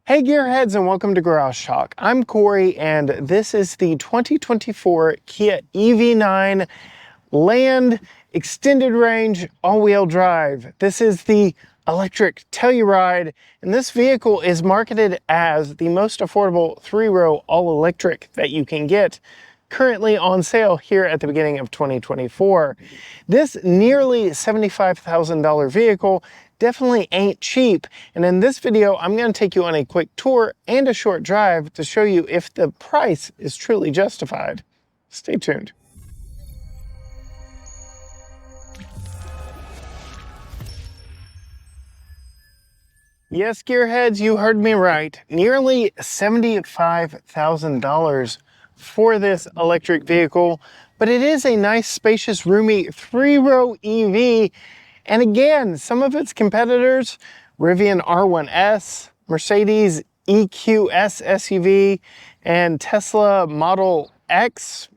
Hey gearheads, and welcome to Garage Talk. I'm Corey and this is the 2024 Kia EV9 Land Extended Range All-Wheel Drive. This is the electric Telluride, and this vehicle is marketed as the most affordable three-row all-electric that you can get, currently on sale here at the beginning of 2024. This nearly $75,000 vehicle definitely ain't cheap, and in this video I'm going to take you on a quick tour and a short drive to show you if the price is truly justified. Stay tuned. Yes, gearheads, you heard me right. Nearly $75,000 for this electric vehicle, but it is a nice, spacious, roomy three-row EV. And again, some of its competitors, Rivian R1S, Mercedes EQS SUV, and Tesla Model X.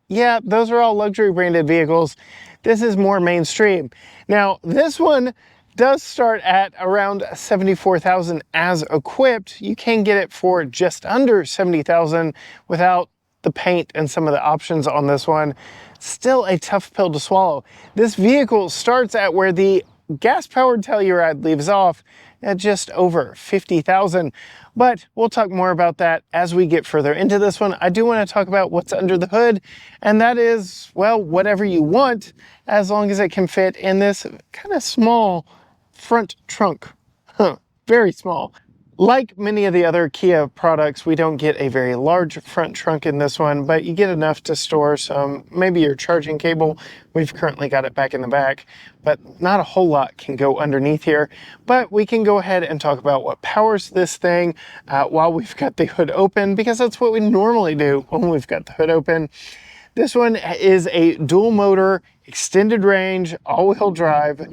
Yeah, those are all luxury branded vehicles. This is more mainstream. Now, this one does start at around $74,000 as equipped. You can get it for just under $70,000 without the paint and some of the options on this one. Still a tough pill to swallow. This vehicle starts at where the gas-powered Telluride leaves off at just over $50,000. But we'll talk more about that as we get further into this one. I do want to talk about what's under the hood, and that is, well, whatever you want, as long as it can fit in this kind of small front trunk. Very small. Like many of the other Kia products, we don't get a very large front trunk in this one, but you get enough to store some, maybe your charging cable. We've currently got it back in the back, but not a whole lot can go underneath here. But we can go ahead and talk about what powers this thing while we've got the hood open, because that's what we normally do when we've got the hood open. This one is a dual motor, extended range, all-wheel drive,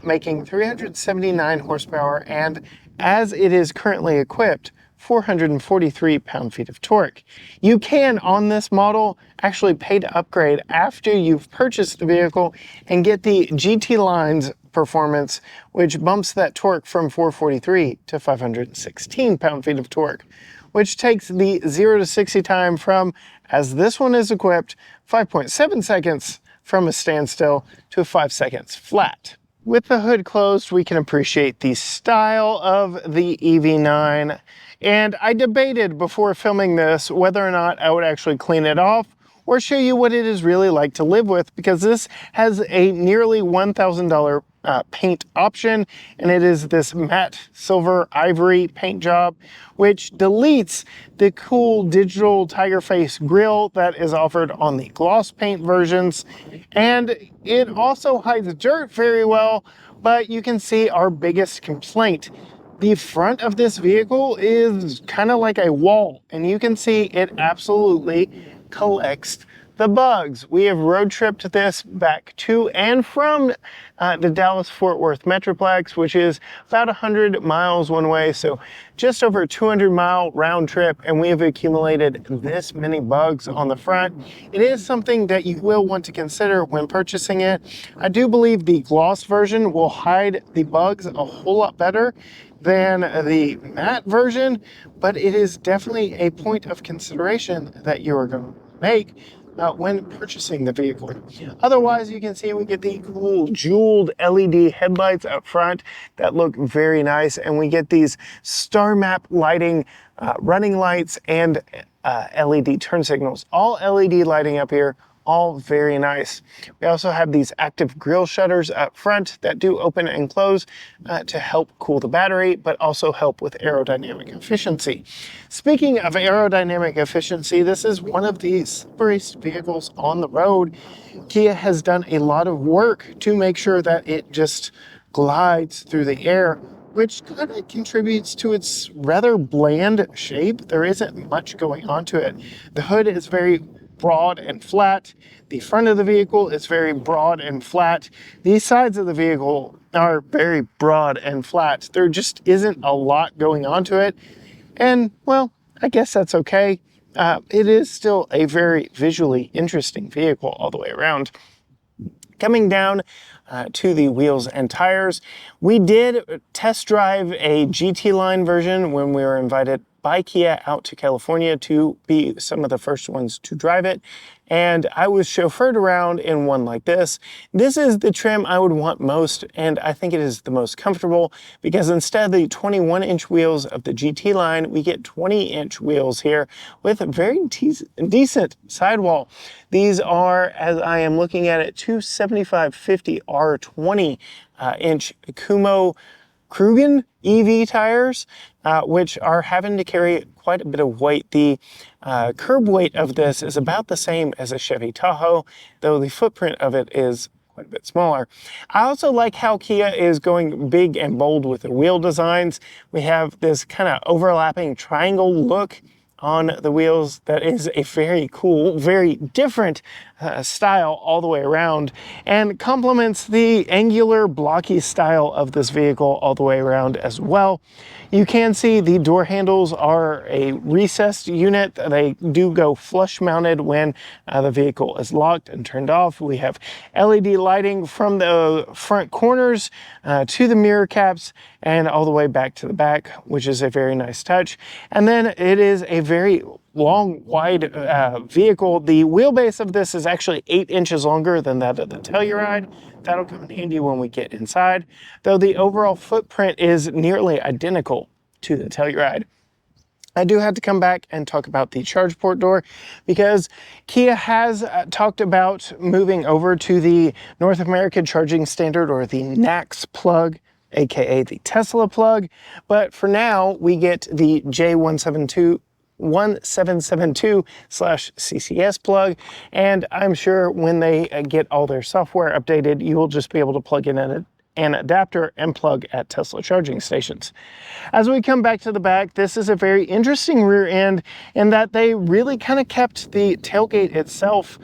making 379 horsepower, and as it is currently equipped, 443 pound-feet of torque. You can, on this model, actually pay to upgrade after you've purchased the vehicle and get the GT Lines performance, which bumps that torque from 443 to 516 pound-feet of torque, which takes the 0 to 60 time from, as this one is equipped, 5.7 seconds from a standstill to 5 seconds flat. With the hood closed, we can appreciate the style of the EV9, and I debated before filming this whether or not I would actually clean it off or show you what it is really like to live with, because this has a nearly $1,000 paint option, and it is this matte silver ivory paint job, which deletes the cool digital tiger face grille that is offered on the gloss paint versions, and it also hides dirt very well. But you can see our biggest complaint. The front of this vehicle is kind of like a wall, and you can see it absolutely collects the bugs. We have road tripped this back to and from the Dallas-Fort Worth Metroplex, which is about 100 miles one way, so just over a 200-mile round trip, and we have accumulated this many bugs on the front. It is something that you will want to consider when purchasing it. I do believe the gloss version will hide the bugs a whole lot better than the matte version, but it is definitely a point of consideration that you are going to make when purchasing the vehicle. Otherwise, you can see we get the cool jeweled LED headlights up front that look very nice, and we get these star map lighting, running lights, and LED turn signals. All LED lighting up here, all very nice. We also have these active grille shutters up front that do open and close to help cool the battery, but also help with aerodynamic efficiency. Speaking of aerodynamic efficiency, this is one of the slipperiest vehicles on the road. Kia has done a lot of work to make sure that it just glides through the air, which kind of contributes to its rather bland shape. There isn't much going on to it. The hood is very broad and flat. The front of the vehicle is very broad and flat. These sides of the vehicle are very broad and flat. There just isn't a lot going on to it. And, well, I guess that's okay. It is still a very visually interesting vehicle all the way around. Coming down to the wheels and tires, we did test drive a GT line version when we were invited by Kia out to California to be some of the first ones to drive it. And I was chauffeured around in one like this. This is the trim I would want most, and I think it is the most comfortable because instead of the 21-inch wheels of the GT line, we get 20-inch wheels here with a very decent sidewall. These are, as I am looking at it, 275/50 R20-inch Kumho Crugen EV tires, which are having to carry quite a bit of weight. The curb weight of this is about the same as a Chevy Tahoe, though the footprint of it is quite a bit smaller. I also like how Kia is going big and bold with the wheel designs. We have this kind of overlapping triangle look on the wheels that is a very cool, very different style all the way around, and complements the angular blocky style of this vehicle all the way around as well. You can see the door handles are a recessed unit. They do go flush mounted when the vehicle is locked and turned off. We have LED lighting from the front corners to the mirror caps and all the way back to the back, which is a very nice touch. And then it is a very long, wide vehicle. The wheelbase of this is actually 8 inches longer than that of the Telluride. That'll come in handy when we get inside, though the overall footprint is nearly identical to the Telluride. I do have to come back and talk about the charge port door because Kia has talked about moving over to the North American Charging Standard, or the NACS plug, aka the Tesla plug, but for now we get the J1772/CCS plug, and I'm sure when they get all their software updated, you will just be able to plug in an adapter and plug at Tesla charging stations. As we come back to the back, this is a very interesting rear end in that they really kind of kept the tailgate itself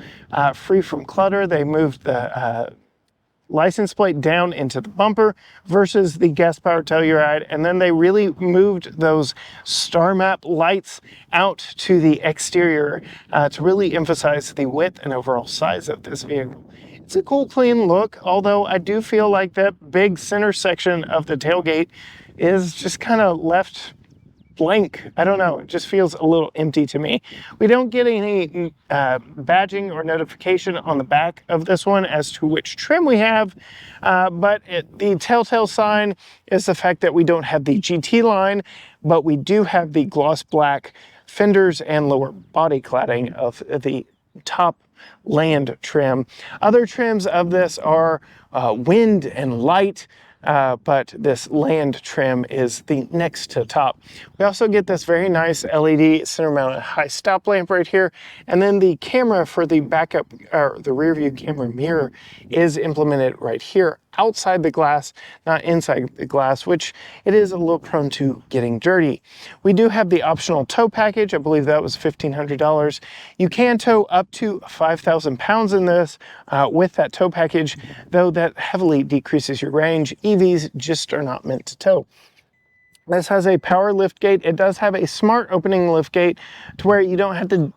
free from clutter. They moved the license plate down into the bumper versus the gas-powered Telluride, and then they really moved those star map lights out to the exterior to really emphasize the width and overall size of this vehicle. It's a cool, clean look, although I do feel like that big center section of the tailgate is just kind of left blank. I don't know, it just feels a little empty to me. We don't get any badging or notification on the back of this one as to which trim we have, but the telltale sign is the fact that we don't have the GT line, but we do have the gloss black fenders and lower body cladding of the top land trim. Other trims of this are wind and light, but this land trim is the next to top. We also get this very nice LED center mounted high stop lamp right here, and then the camera for the backup, or the rear view camera mirror, is implemented right here outside the glass, not inside the glass, which it is a little prone to getting dirty. We do have the optional tow package. I believe that was $1,500. You can tow up to 5,000 pounds in this with that tow package, though that heavily decreases your range. EVs just are not meant to tow. This has a power lift gate. It does have a smart opening lift gate to where you don't have to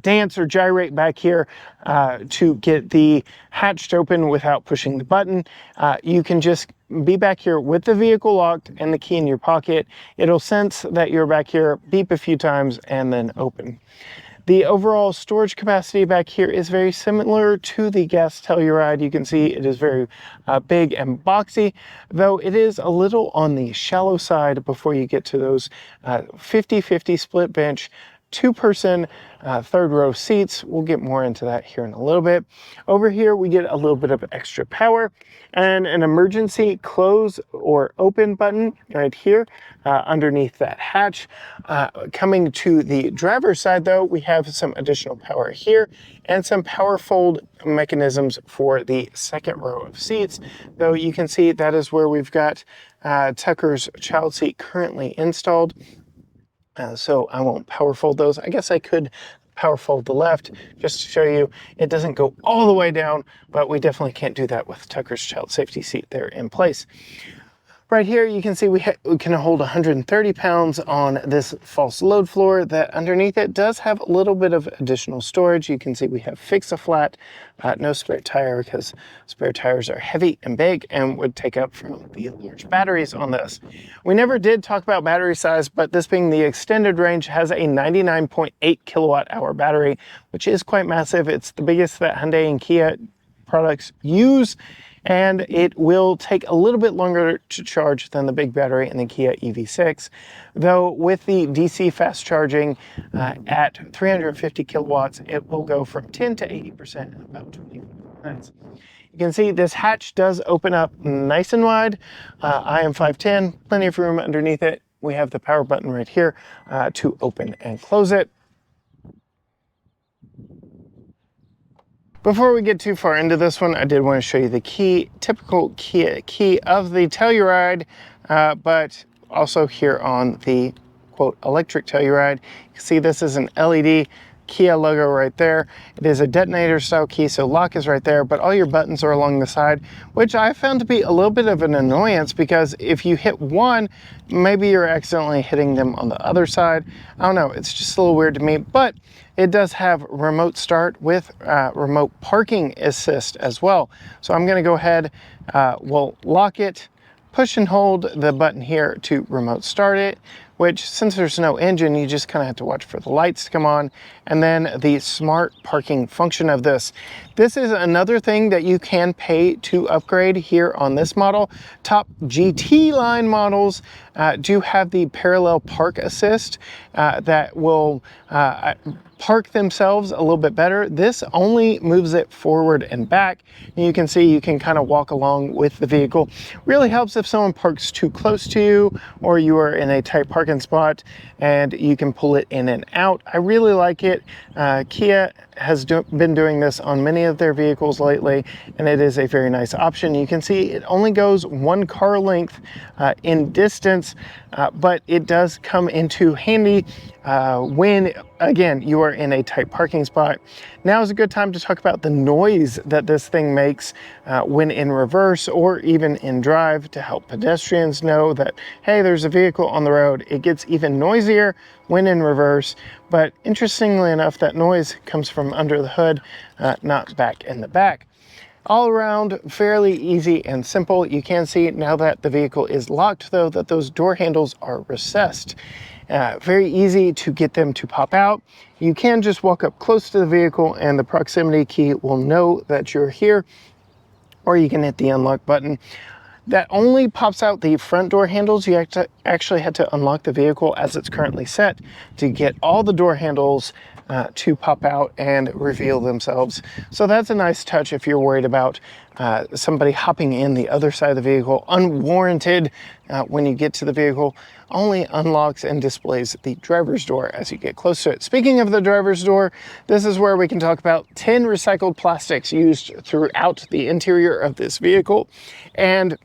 dance or gyrate back here to get the hatch to open without pushing the button. You can just be back here with the vehicle locked and the key in your pocket. It'll sense that you're back here, beep a few times, and then open. The overall storage capacity back here is very similar to the gas Telluride. You can see it is very big and boxy, though it is a little on the shallow side before you get to those 50-50 split bench, two-person third row seats. We'll get more into that here in a little bit. Over here, we get a little bit of extra power and an emergency close or open button right here underneath that hatch. Coming to the driver's side, though, we have some additional power here and some power fold mechanisms for the second row of seats, though you can see that is where we've got Tucker's child seat currently installed. So I won't power fold those. I guess I could power fold the left just to show you it doesn't go all the way down, but we definitely can't do that with Tucker's child safety seat there in place. Right here, you can see we can hold 130 pounds on this false load floor. That underneath it does have a little bit of additional storage. You can see we have fix-a-flat, no spare tire because spare tires are heavy and big and would take up from the large batteries on this. We never did talk about battery size, but this being the extended range has a 99.8 kilowatt hour battery, which is quite massive. It's the biggest that Hyundai and Kia products use, and it will take a little bit longer to charge than the big battery in the Kia EV6, though with the DC fast charging at 350 kilowatts, it will go from 10 to 80% in about 25 minutes. You can see this hatch does open up nice and wide. I am 5'10", plenty of room underneath it. We have the power button right here to open and close it. Before we get too far into this one, I did want to show you the typical Kia key of the Telluride, but also here on the quote electric Telluride. You can see this is an LED Kia logo right there. It is a detonator style key, so lock is right there, but all your buttons are along the side, which I found to be a little bit of an annoyance because if you hit one, maybe you're accidentally hitting them on the other side. I don't know, it's just a little weird to me, but it does have remote start with remote parking assist as well. So I'm gonna go ahead, we'll lock it, push and hold the button here to remote start it, which since there's no engine, you just kind of have to watch for the lights to come on. And then the smart parking function of this. This is another thing that you can pay to upgrade here on this model. Top GT line models do have the parallel park assist that will park themselves a little bit better. This only moves it forward and back. And you can see you can kind of walk along with the vehicle. Really helps if someone parks too close to you or you are in a tight parking spot and you can pull it in and out. I really like it. Kia has been doing this on many of their vehicles lately, and it is a very nice option. You can see it only goes one car length in distance, but it does come into handy when, again, you are in a tight parking spot. Now is a good time to talk about the noise that this thing makes when in reverse or even in drive to help pedestrians know that, hey, there's a vehicle on the road. It gets even noisier when in reverse, but interestingly enough, that noise comes from under the hood, not back in the back. All around, fairly easy and simple. You can see now that the vehicle is locked, though, that those door handles are recessed. Very easy to get them to pop out. You can just walk up close to the vehicle and the proximity key will know that you're here, or you can hit the unlock button. That only pops out the front door handles. You actually had to unlock the vehicle as it's currently set to get all the door handles to pop out and reveal themselves. So that's a nice touch if you're worried about somebody hopping in the other side of the vehicle unwarranted. When you get to the vehicle, only unlocks and displays the driver's door as you get close to it. Speaking of the driver's door, this is where we can talk about 10 recycled plastics used throughout the interior of this vehicle. And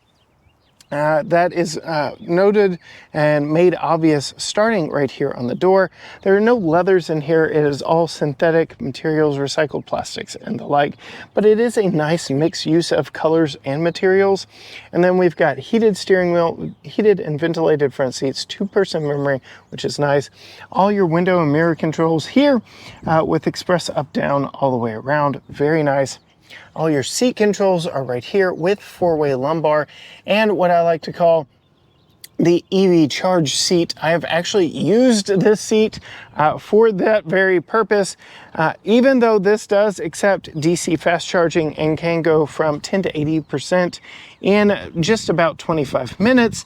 that is noted and made obvious starting right here on the door. There are no leathers in here. It is all synthetic materials, recycled plastics and the like, but it is a nice mixed use of colors and materials. And then we've got heated steering wheel, heated and ventilated front seats, 2-person memory, which is nice. All your window and mirror controls here with express up, down, all the way around. Very nice. All your seat controls are right here with 4-way lumbar and what I like to call the EV charge seat. I have actually used this seat for that very purpose. Even though this does accept DC fast charging and can go from 10 to 80% in just about 25 minutes,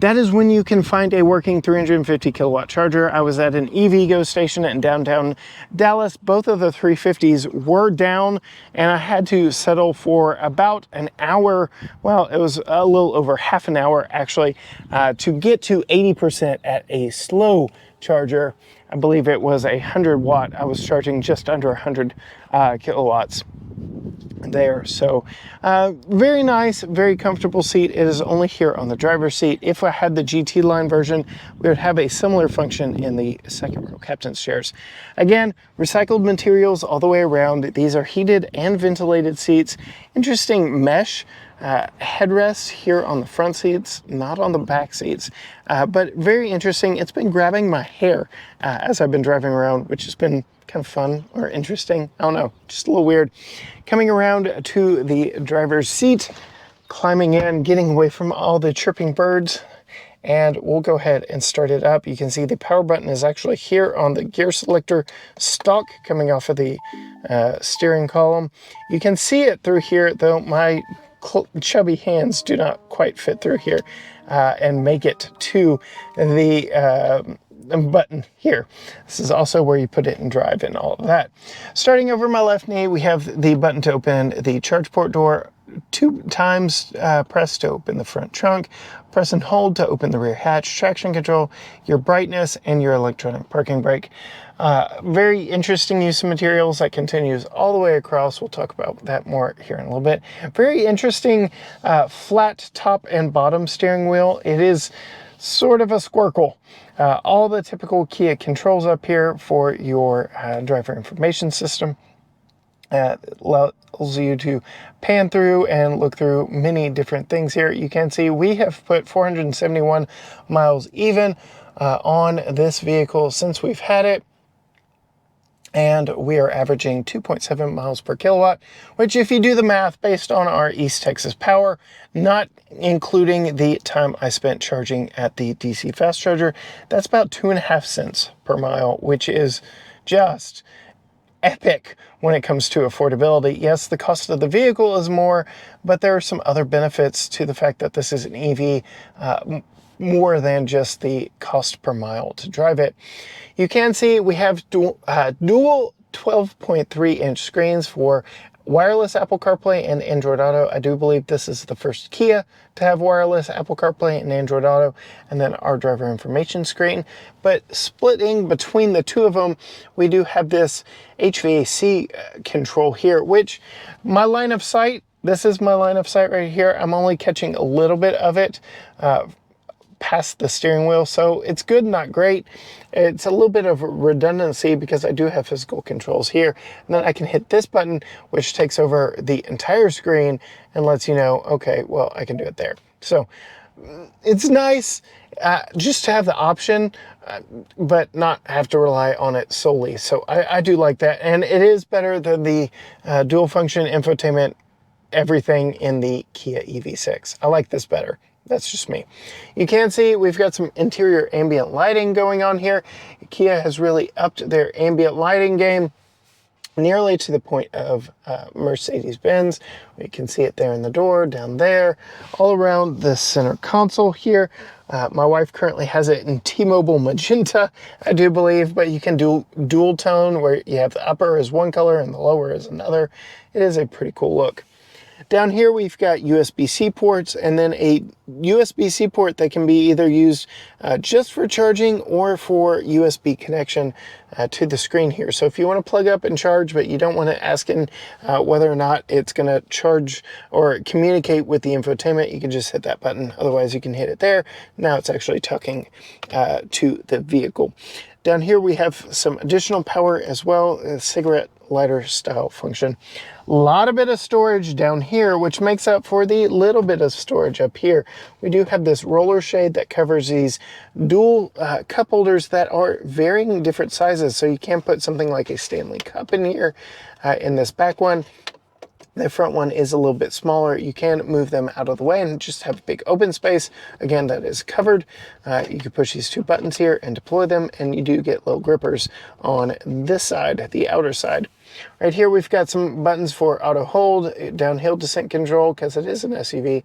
that is when you can find a working 350 kilowatt charger. I was at an EVgo station in downtown Dallas. Both of the 350s were down and I had to settle for about an hour. Well, it was a little over half an hour actually to get to 80% at a slow charger. I believe it was 100 watt. I was charging just under 100 kilowatts there. So very nice, very comfortable seat. It is only here on the driver's seat. If I had the GT line version, we would have a similar function in the second row captain's chairs. Again, recycled materials all the way around. These are heated and ventilated seats. Interesting mesh headrests here on the front seats, not on the back seats, but very interesting. It's been grabbing my hair as I've been driving around, which has been kind of fun or interesting. I don't know, just a little weird. Coming around to the driver's seat, climbing in, getting away from all the chirping birds, and we'll go ahead and start it up. You can see the power button is actually here on the gear selector stalk coming off of the steering column. You can see it through here, though my chubby hands do not quite fit through here and make it to the button here. This is also where you put it in drive and all of that. Starting over my left knee, we have the button to open the charge port door. 2 times press to open the front trunk, press and hold to open the rear hatch, traction control, your brightness, and your electronic parking brake. Very interesting use of materials that continues all the way across. We'll talk about that more here in a little bit. Very interesting flat top and bottom steering wheel. It is sort of a squircle. All the typical Kia controls up here for your driver information system. Allows you to pan through and look through many different things here. You can see we have put 471 miles even on this vehicle since we've had it. And we are averaging 2.7 miles per kilowatt, which if you do the math based on our East Texas power, not including the time I spent charging at the DC fast charger, that's about 2.5 cents per mile, which is just epic when it comes to affordability. Yes, the cost of the vehicle is more, but there are some other benefits to the fact that this is an EV, more than just the cost per mile to drive it. You can see we have dual 12.3-inch screens for wireless Apple CarPlay and Android Auto. I do believe this is the first Kia to have wireless Apple CarPlay and Android Auto, and then our driver information screen. But splitting between the two of them, we do have this HVAC control here, which my line of sight, this is my line of sight right here. I'm only catching a little bit of it past the steering wheel, so it's good, not great. It's a little bit of redundancy because I do have physical controls here, and then I can hit this button, which takes over the entire screen and lets you know, okay, well, I can do it there. So it's nice just to have the option, but not have to rely on it solely. So I do like that, and it is better than the dual function infotainment everything in the Kia EV6. I like this better. That's just me. You can see we've got some interior ambient lighting going on here. Kia has really upped their ambient lighting game nearly to the point of Mercedes-Benz. You can see it there in the door, down there, all around the center console here. My wife currently has it in T-Mobile magenta, I do believe, but you can do dual tone where you have the upper is one color and the lower is another. It is a pretty cool look. Down here we've got USB-C ports, and then a USB-C port that can be either used just for charging or for USB connection to the screen here. So if you want to plug up and charge, but you don't want to ask in whether or not it's going to charge or communicate with the infotainment, you can just hit that button. Otherwise you can hit it there. Now it's actually talking to the vehicle. Down here we have some additional power as well, a cigarette lighter style function. A lot of bit of storage down here, which makes up for the little bit of storage up here. We do have this roller shade that covers these dual cup holders that are varying different sizes. So you can put something like a Stanley cup in here. In this back one, the front one is a little bit smaller. You can move them out of the way and just have a big open space. Again, that is covered. You can push these two buttons here and deploy them, and you do get little grippers on this side, the outer side. Right here, we've got some buttons for auto hold, downhill descent control, because it is an SUV,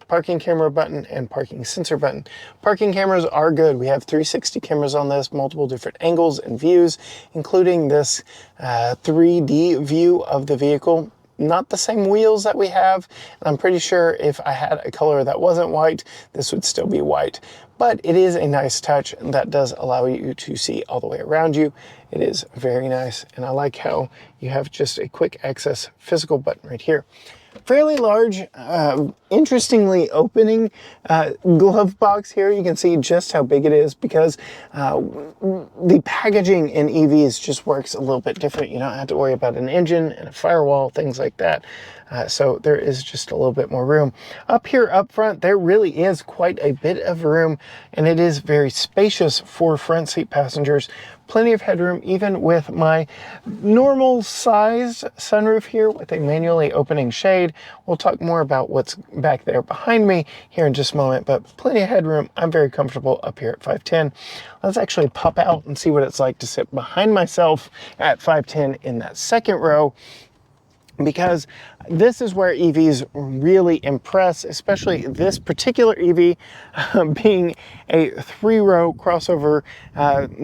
parking camera button, and parking sensor button. Parking cameras are good. We have 360 cameras on this, multiple different angles and views, including this 3D view of the vehicle. Not the same wheels that we have. I'm pretty sure if I had a color that wasn't white, this would still be white. But it is a nice touch that does allow you to see all the way around you. It is very nice, and I like how you have just a quick access physical button right here. Fairly large, interestingly opening glove box here. You can see just how big it is because the packaging in EVs just works a little bit different. You don't have to worry about an engine and a firewall, things like that. So there is just a little bit more room. Up here up front, there really is quite a bit of room, and it is very spacious for front seat passengers. Plenty of headroom, even with my normal sized sunroof here with a manually opening shade. We'll talk more about what's back there behind me here in just a moment, but plenty of headroom. I'm very comfortable up here at 5'10". Let's actually pop out and see what it's like to sit behind myself at 5'10" in that second row, because this is where EVs really impress, especially this particular EV being a 3-row crossover,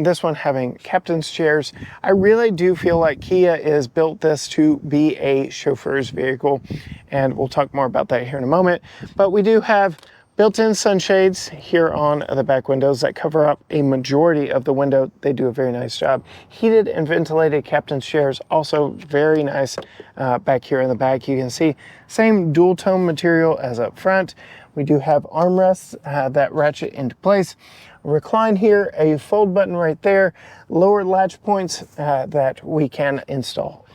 this one having captain's chairs. I really do feel like Kia is built this to be a chauffeur's vehicle, and we'll talk more about that here in a moment. But we do have built-in sunshades here on the back windows that cover up a majority of the window. They do a very nice job. Heated and ventilated captain's chairs, also very nice back here in the back. You can see same dual tone material as up front. We do have armrests that ratchet into place. Recline here, a fold button right there, lower latch points that we can install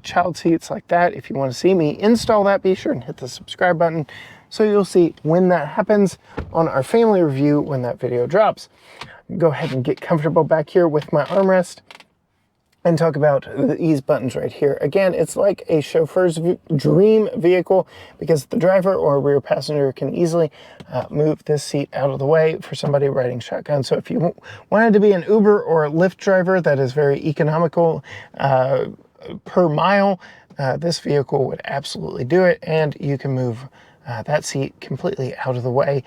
child seats like that. If you want to see me install that, be sure and hit the subscribe button, so you'll see when that happens on our family review when that video drops. Go ahead and get comfortable back here with my armrest and talk about these buttons right here. Again, it's like a chauffeur's dream vehicle because the driver or rear passenger can easily move this seat out of the way for somebody riding shotgun. So if you wanted to be an Uber or a Lyft driver that is very economical per mile, this vehicle would absolutely do it, and you can move that seat completely out of the way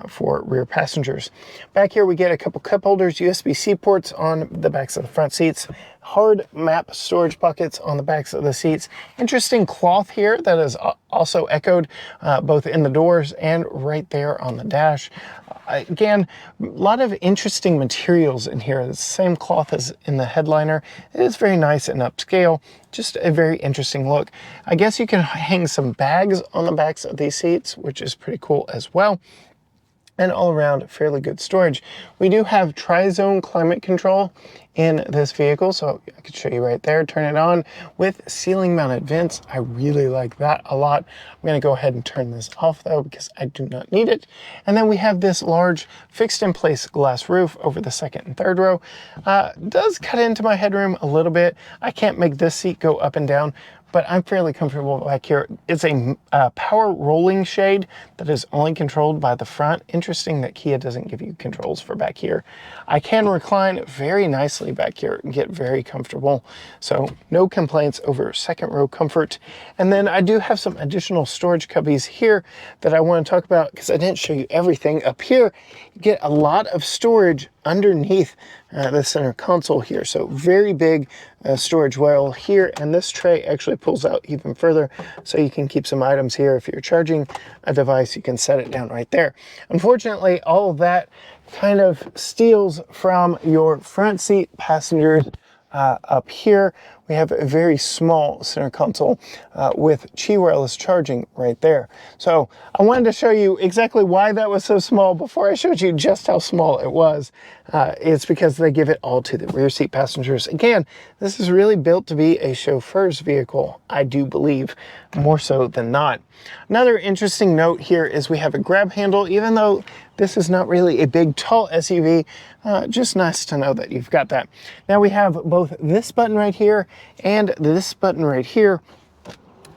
for rear passengers. Back here we get a couple cup holders, USB-C ports on the backs of the front seats, hard map storage buckets on the backs of the seats. Interesting cloth here that is also echoed both in the doors and right there on the dash. Again, a lot of interesting materials in here. It's the same cloth as in the headliner. It is very nice and upscale. Just a very interesting look. I guess you can hang some bags on the backs of these seats, which is pretty cool as well. And all around, fairly good storage. We do have tri-zone climate control in this vehicle, so I could show you right there. Turn it on with ceiling mounted vents. I really like that a lot. I'm gonna go ahead and turn this off though, because I do not need it. And then we have this large fixed in place glass roof over the second and third row. Does cut into my headroom a little bit. I can't make this seat go up and down, but I'm fairly comfortable back here. It's a power rolling shade that is only controlled by the front. Interesting that Kia doesn't give you controls for back here. I can recline very nicely back here and get very comfortable. So no complaints over second row comfort. And then I do have some additional storage cubbies here that I want to talk about because I didn't show you everything. Up here, you get a lot of storage underneath the center console here. So very big storage well here, and this tray actually pulls out even further so you can keep some items here. If you're charging a device, you can set it down right there. Unfortunately, all of that kind of steals from your front seat passengers. Up here we have a very small center console with Qi wireless charging right there. So I wanted to show you exactly why that was so small before I showed you just how small it was. It's because they give it all to the rear seat passengers. Again, this is really built to be a chauffeur's vehicle, I do believe, more so than not. Another interesting note here is we have a grab handle. Even though this is not really a big, tall SUV, just nice to know that you've got that. Now we have both this button right here and this button right here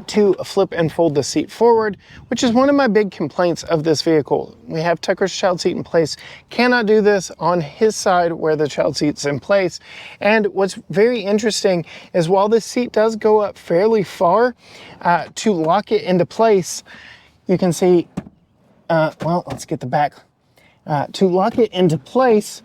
to flip and fold the seat forward, which is one of my big complaints of this vehicle. We have Tucker's child seat in place, cannot do this on his side where the child seat's in place. And what's very interesting is while this seat does go up fairly far, to lock it into place, you can see, well, let's get the back. To lock it into place,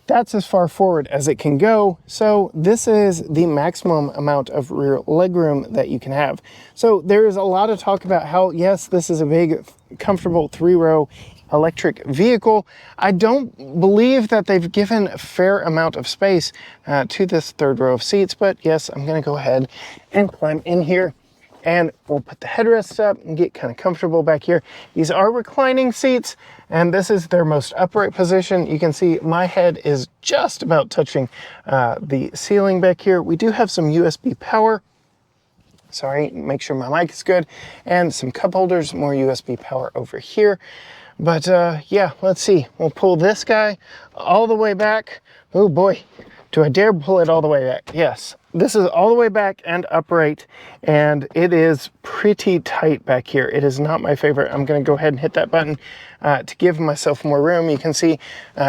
that's as far forward as it can go. So this is the maximum amount of rear legroom that you can have. So there is a lot of talk about how, yes, this is a big, comfortable 3-row electric vehicle. I don't believe that they've given a fair amount of space to this third row of seats, but yes, I'm gonna go ahead and climb in here And we'll put the headrest up and get kind of comfortable back here. These are reclining seats, and this is their most upright position. You can see my head is just about touching the ceiling back here. We do have some USB power. Sorry, make sure my mic is good. And some cup holders, more USB power over here. But yeah, let's see. We'll pull this guy all the way back. Oh boy, do I dare pull it all the way back? Yes, this is all the way back and upright, and it is pretty tight back here. It is not my favorite. I'm gonna go ahead and hit that button to give myself more room. You can see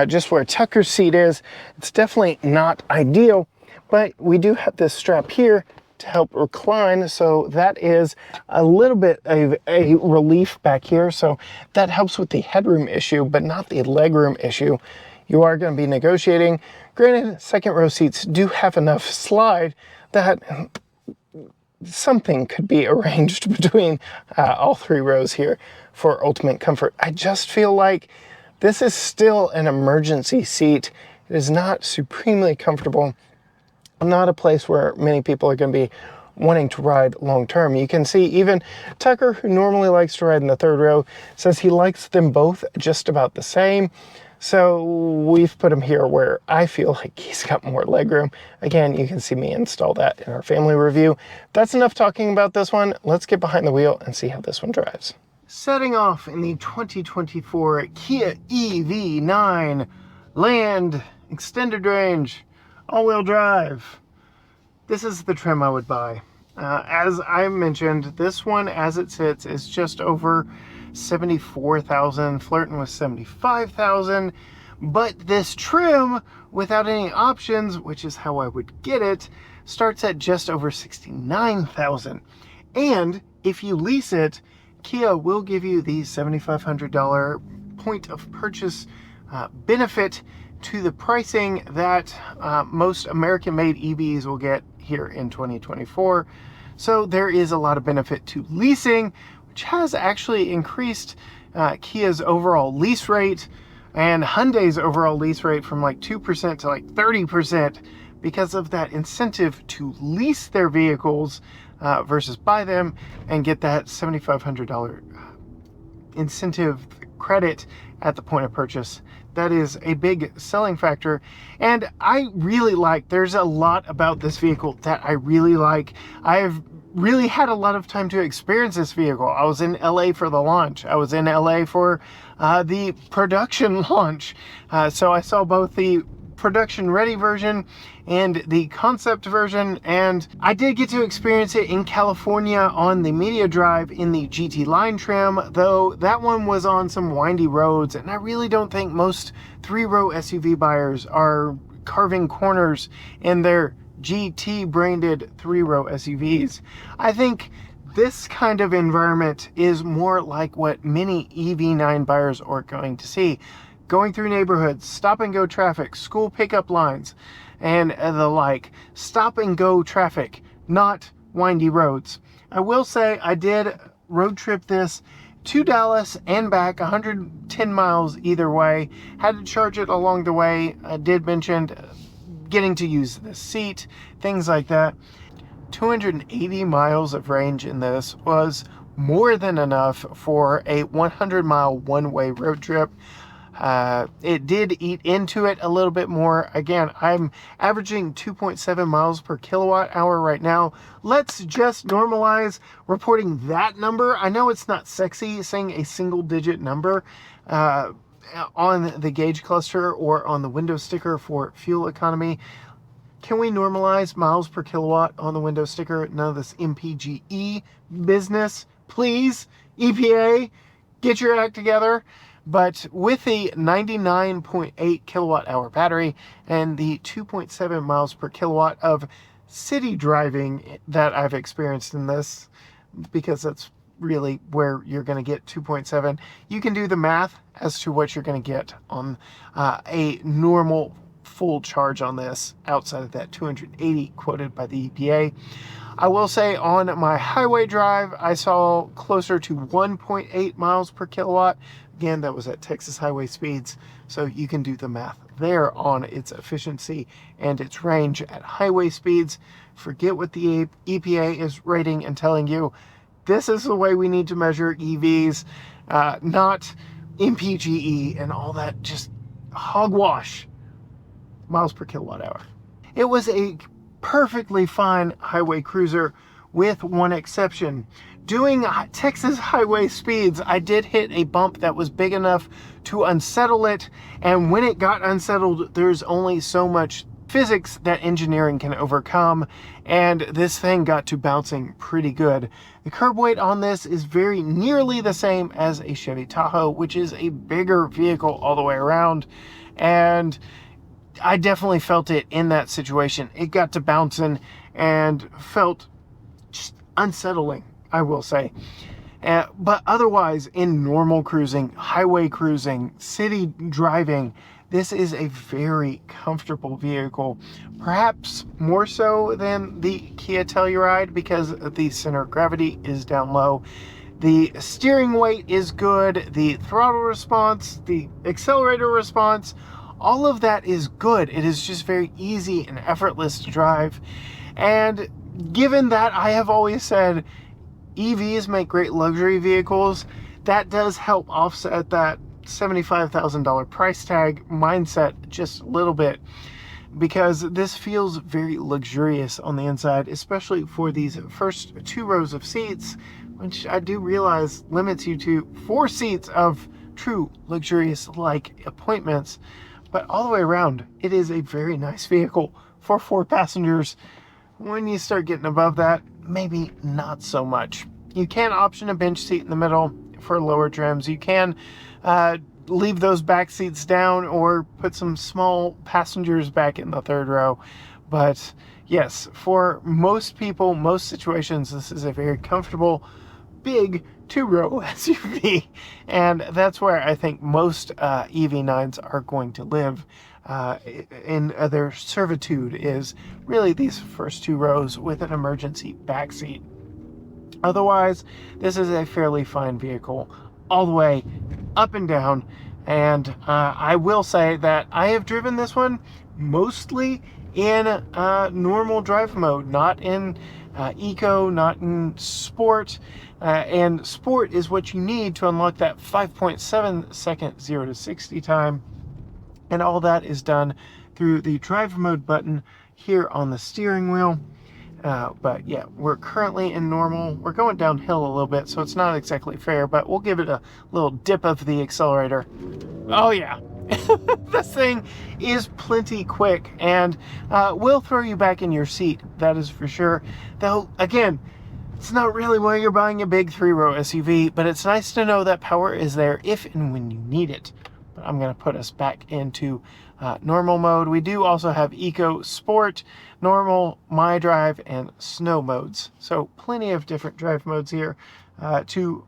just where Tucker's seat is. It's definitely not ideal, but we do have this strap here to help recline, so that is a little bit of a relief back here. So that helps with the headroom issue, but not the legroom issue. You are going to be negotiating. Granted, second row seats do have enough slide that something could be arranged between all three rows here for ultimate comfort. I just feel like this is still an emergency seat. It is not supremely comfortable. Not a place where many people are going to be wanting to ride long term. You can see even Tucker, who normally likes to ride in the third row, says he likes them both just about the same. So we've put him here where I feel like he's got more legroom. Again, you can see me install that in our family review. That's enough talking about this one. Let's get behind the wheel and see how this one drives. Setting off in the 2024 Kia EV9 Land Extended Range all-wheel drive. This is the trim I would buy. As I mentioned, this one as it sits is just over 74,000, flirting with 75,000. But this trim, without any options, which is how I would get it, starts at just over 69,000. And if you lease it, Kia will give you the $7,500 point of purchase benefit to the pricing that most American-made EVs will get here in 2024. So there is a lot of benefit to leasing, which has actually increased Kia's overall lease rate and Hyundai's overall lease rate from like 2% to like 30% because of that incentive to lease their vehicles versus buy them and get that $7,500 incentive credit at the point of purchase. That is a big selling factor, and I really like, there's a lot about this vehicle that I really like. I've really had a lot of time to experience this vehicle. I was in LA for the launch. I was in LA for the production launch. So I saw both the production ready version and the concept version, and I did get to experience it in California on the media drive in the GT line trim, though that one was on some windy roads, and I really don't think most three-row SUV buyers are carving corners in their GT branded three-row SUVs. I think this kind of environment is more like what many EV9 buyers are going to see. Going through neighborhoods, stop and go traffic, school pickup lines, and the like. Stop and go traffic, not windy roads. I will say I did road trip this to Dallas and back, 110 miles either way. Had to charge it along the way. I did mention getting to use the seat, things like that. 280 miles of range in this was more than enough for a 100-mile one-way road trip. It did eat into it a little bit more. Again, I'm averaging 2.7 miles per kilowatt hour right now. Let's just normalize reporting that number. I know it's not sexy saying a single digit number on the gauge cluster or on the window sticker for fuel economy. Can we normalize miles per kilowatt on the window sticker? None of this MPGE business, please. EPA, get your act together. But with the 99.8 kilowatt hour battery and the 2.7 miles per kilowatt of city driving that I've experienced in this, because that's really where you're going to get 2.7, you can do the math as to what you're going to get on a normal full charge on this outside of that 280 quoted by the EPA. I will say on my highway drive, I saw closer to 1.8 miles per kilowatt. Again, that was at Texas highway speeds, so you can do the math there on its efficiency and its range at highway speeds. Forget what the EPA is rating and telling you. This is the way we need to measure EVs, not MPGE and all that just hogwash. Miles per kilowatt hour. It was a perfectly fine highway cruiser with one exception. Doing Texas highway speeds, I did hit a bump that was big enough to unsettle it, and when it got unsettled, there's only so much physics that engineering can overcome, and this thing got to bouncing pretty good. The curb weight on this is very nearly the same as a Chevy Tahoe, which is a bigger vehicle all the way around, and I definitely felt it in that situation. It got to bouncing and felt just unsettling, I will say. But otherwise, in normal cruising, highway cruising, city driving, this is a very comfortable vehicle. Perhaps more so than the Kia Telluride because the center of gravity is down low. The steering weight is good. The throttle response, the accelerator response, all of that is good. It is just very easy and effortless to drive. And given that I have always said EVs make great luxury vehicles, that does help offset that $75,000 price tag mindset just a little bit, because this feels very luxurious on the inside, especially for these first 2 rows of seats, which I do realize limits you to 4 seats of true luxurious like appointments. But all the way around, it is a very nice vehicle for 4 passengers. When you start getting above that, maybe not so much. You can option a bench seat in the middle for lower trims. You can leave those back seats down or put some small passengers back in the 3rd row. But yes, for most people, most situations, this is a very comfortable, big 2-row SUV. And that's where I think most EV9s are going to live in their servitude, is really these first 2 rows with an emergency back seat. Otherwise, this is a fairly fine vehicle all the way up and down. And I will say that I have driven this one mostly in normal drive mode, not in eco, not in sport. And sport is what you need to unlock that 5.7 second 0 to 60 time. And all that is done through the drive mode button here on the steering wheel. But yeah, we're currently in normal. We're going downhill a little bit, so it's not exactly fair, but we'll give it a little dip of the accelerator. Oh yeah, this thing is plenty quick and will throw you back in your seat, that is for sure. Though, again, it's not really why you're buying a big 3-row SUV, but it's nice to know that power is there if and when you need it. But I'm going to put us back into normal mode. We do also have Eco, Sport, Normal, My Drive, and Snow modes. So plenty of different drive modes here to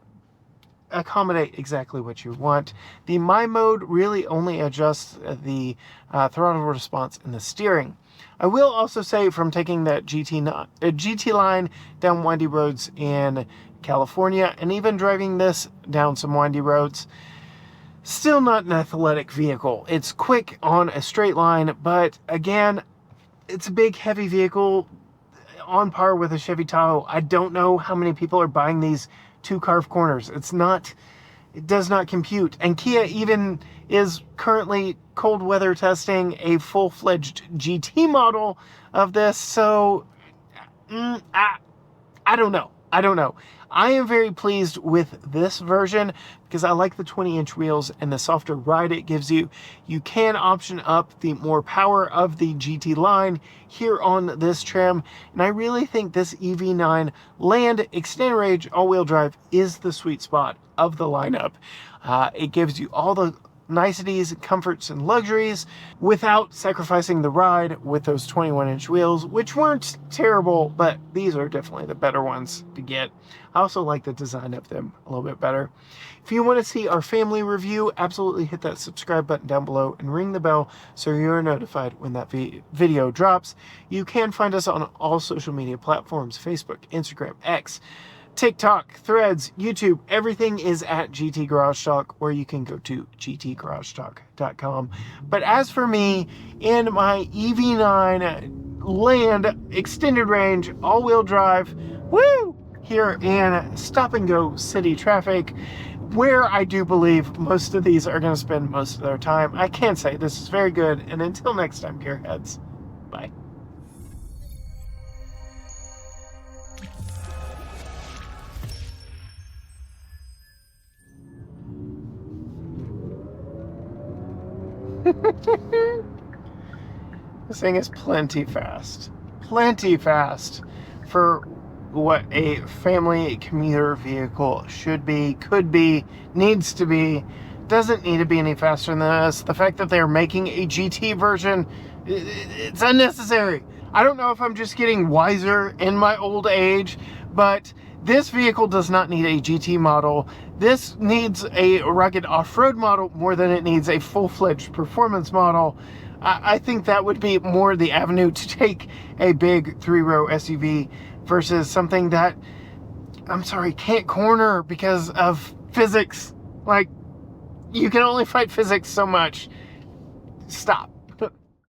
accommodate exactly what you want. The My mode really only adjusts the throttle response and the steering. I will also say, from taking that GT line down windy roads in California and even driving this down some windy roads, still not an athletic vehicle. It's quick on a straight line, but again, it's a big, heavy vehicle on par with a Chevy Tahoe. I don't know how many people are buying these 2 carved corners. It does not compute. And Kia even is currently cold weather testing a full-fledged GT model of this. So I don't know. I am very pleased with this version because I like the 20-inch wheels and the softer ride it gives you. You can option up the more power of the GT line here on this trim. And I really think this EV9 Land Extended Range all-wheel drive is the sweet spot of the lineup. It gives you all the niceties, comforts, and luxuries without sacrificing the ride with those 21-inch wheels, which weren't terrible, but these are definitely the better ones to get. I also like the design of them a little bit better. If you want to see our family review, absolutely hit that subscribe button down below and ring the bell so you're notified when that video drops. You can find us on all social media platforms: Facebook, Instagram, X, TikTok, Threads, YouTube, everything is at GT Garage Talk, or you can go to gtgaragetalk.com. But as for me, in my EV9 land, extended range, all-wheel drive, woo, here in stop-and-go city traffic, where I do believe most of these are going to spend most of their time, I can say this is very good. And until next time, gearheads, bye. This thing is plenty fast for what a family commuter vehicle should be, could be, needs to be. Doesn't need to be any faster than this. The fact that they're making a GT version, it's unnecessary. I don't know if I'm just getting wiser in my old age, but this vehicle does not need a GT model. This needs a rugged off-road model more than it needs a full-fledged performance model. I think that would be more the avenue to take a big 3-row SUV versus something that, I'm sorry, can't corner because of physics. Like, you can only fight physics so much. Stop.